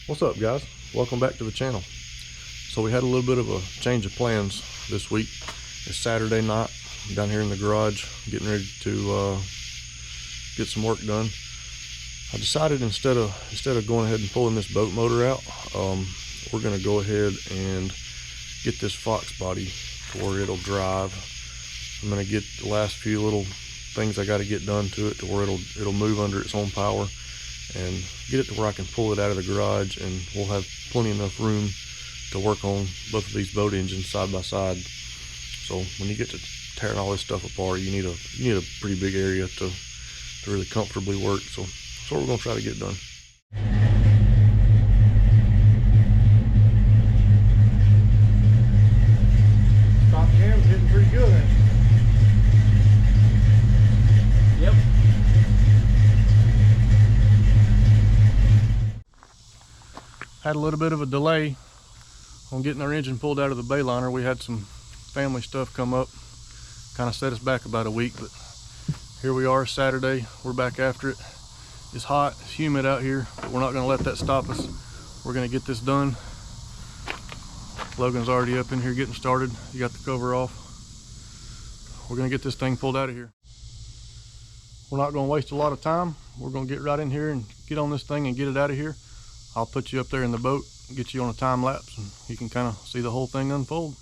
What's up, guys? Welcome back to the channel. So we had a little bit of a change of plans this week. It's Saturday night. I'm down here in the garage getting ready to get some work done. I decided instead of going ahead and pulling this boat motor out, we're going to go ahead and get this Fox body to where it'll drive. I'm going to get the last few little things I got to get done to it to where it'll move under its own power and get it to where I can pull it out of the garage, and we'll have plenty enough room to work on both of these boat engines side by side. So when you get to tearing all this stuff apart, you need a pretty big area to really comfortably work. So that's what we're going to try to get done. Top cam's hitting pretty good, ain't it? Yep. Had a little bit of a delay on getting our engine pulled out of the Bayliner. We had some family stuff come up, kind of set us back about a week, but here we are, Saturday. We're back after it. It's hot, it's humid out here, but we're not going to let that stop us. We're going to get this done. Logan's already up in here getting started. He got the cover off. We're going to get this thing pulled out of here. We're not going to waste a lot of time. We're going to get right in here and get on this thing and get it out of here. I'll put you up there in the boat, get you on a time lapse, and you can kind of see the whole thing unfold.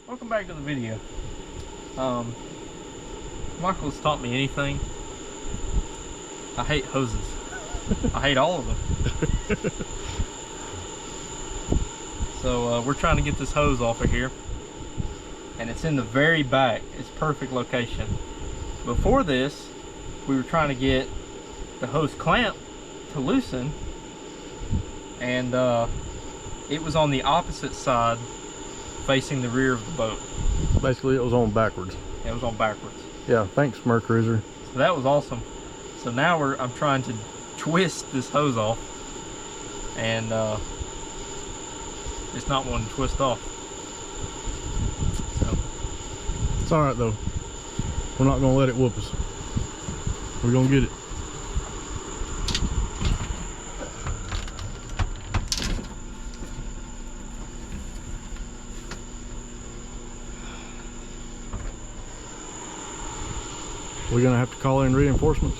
Welcome back to the video. Michael's taught me anything. I hate hoses. I hate all of them. So we're trying to get this hose off of here, and it's in the very back. It's perfect location. Before this, we were trying to get the hose clamp to loosen, and it was on the opposite side facing the rear of the boat. Basically, it was on backwards. It was on backwards. Yeah, thanks, Smurf Cruiser. So that was awesome. So now I'm trying to twist this hose off, and it's not wanting to twist off. So It's all right though. We're not gonna let it whoop us. We're gonna get it. We're gonna have to call in reinforcements.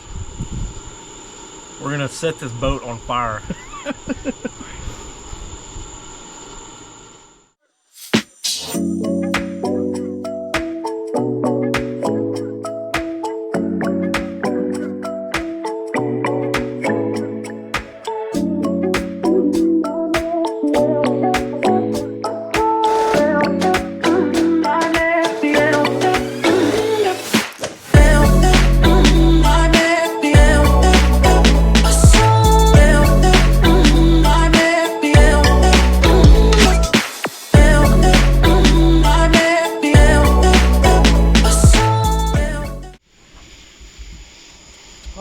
we're gonna set this boat on fire.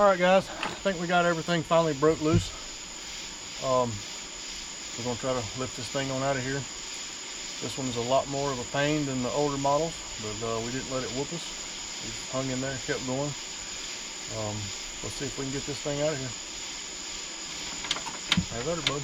All right, guys, I think we got everything finally broke loose. We're gonna try to lift this thing on out of here. This one's a lot more of a pain than the older models, but we didn't let it whoop us. We hung in there, kept going. Let's see if we can get this thing out of here. Have at her, bud.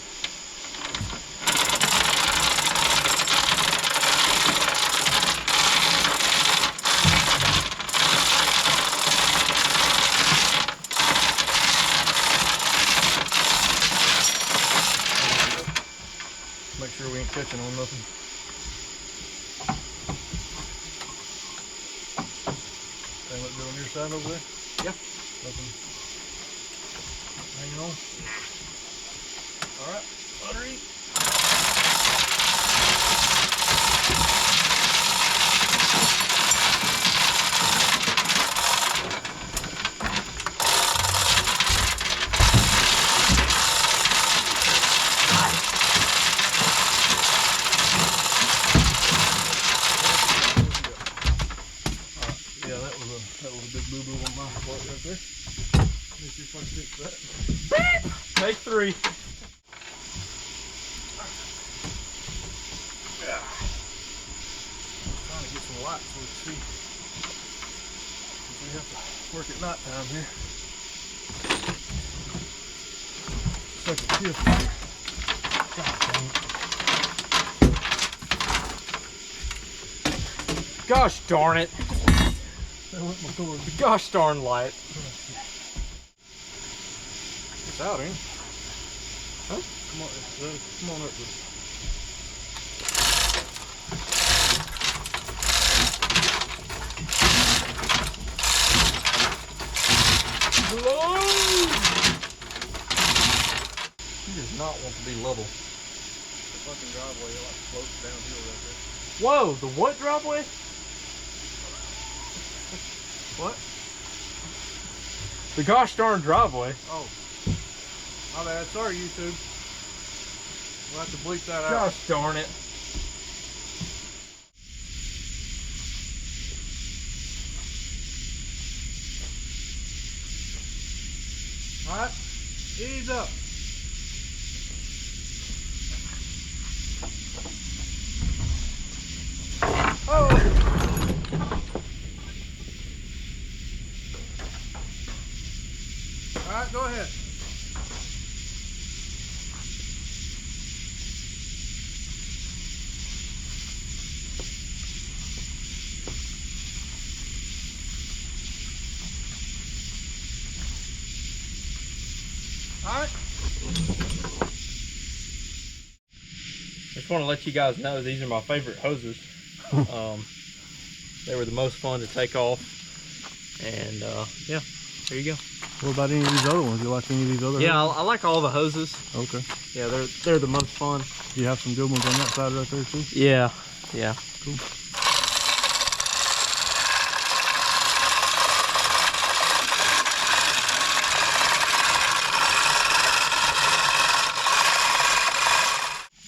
Make sure we ain't catching on nothing. Thing look good on your side over there? Yeah. Nothing hanging on. All right, battery. That was a big boo-boo on my part right there. Let me see if I can fix that. Take 3. Yeah. Trying to get some light so we can see. We have to work at night time here. Second shift here. God dang it. Gosh darn it. That went my cord. Gosh darn light. It's out, ain't it? Huh? Come on up with it. She does not want to be level. The fucking driveway like floats downhill right there. Whoa, the what driveway? What? The gosh darn driveway. Oh. My bad. Sorry, YouTube. We'll have to bleep that out. Gosh darn it. Alright. Ease up. Oh! Alright, go ahead. Alright. Just want to let you guys know these are my favorite hoses. They were the most fun to take off. And yeah, there you go. What about any of these other ones? You like any of these other Yeah, hoses? I like all the hoses. Okay. Yeah, they're the most fun. You have some good ones on that side right there too? Yeah, yeah. Cool.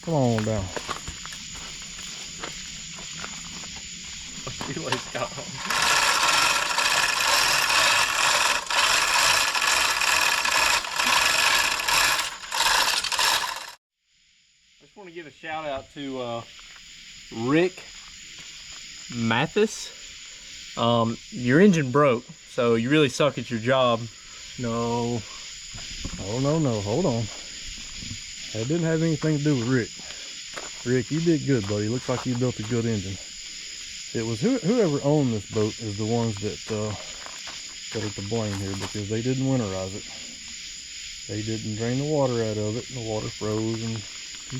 Come on down. Shoelace got on. I just want to give a shout out to Rick Mathis. Your engine broke, so you really suck at your job. No. Oh, no. Hold on. That didn't have anything to do with Rick. Rick, you did good, buddy. Looks like you built a good engine. It was whoever owned this boat is the ones that are to blame here, because they didn't winterize it. They didn't drain the water out of it, and the water froze and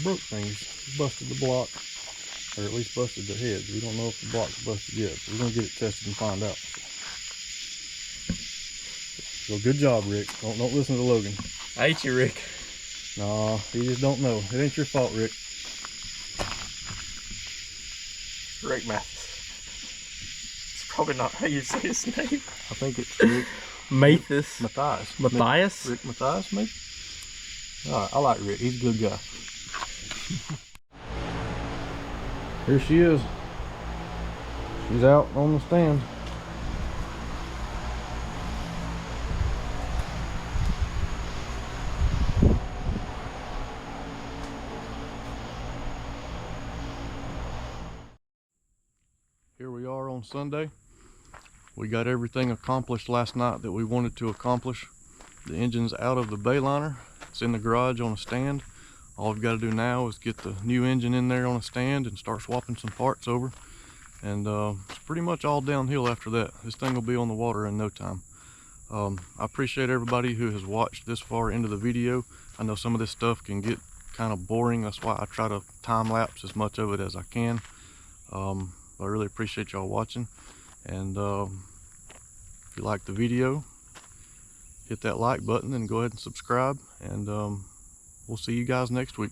broke things. Busted the block, or at least busted the heads. We don't know if the block's busted yet, but we're gonna get it tested and find out. So good job, Rick. Don't listen to Logan. I hate you, Rick. Nah, you just don't know. It ain't your fault, Rick. Rick Mathis. It's probably not how you say his name. I think it's Rick Mathis. Matthias. Matthias? Rick Matthias, maybe? Alright, I like Rick. He's a good guy. Here she is. She's out on the stand. on Sunday. We got everything accomplished last night that we wanted to accomplish. The engine's out of the Bayliner. It's in the garage on a stand. All we've got to do now is get the new engine in there on a stand and start swapping some parts over. And it's pretty much all downhill after that. This thing will be on the water in no time. I appreciate everybody who has watched this far into the video. I know some of this stuff can get kind of boring. That's why I try to time lapse as much of it as I can. I really appreciate y'all watching. And if you like the video, hit that like button and go ahead and subscribe. And we'll see you guys next week.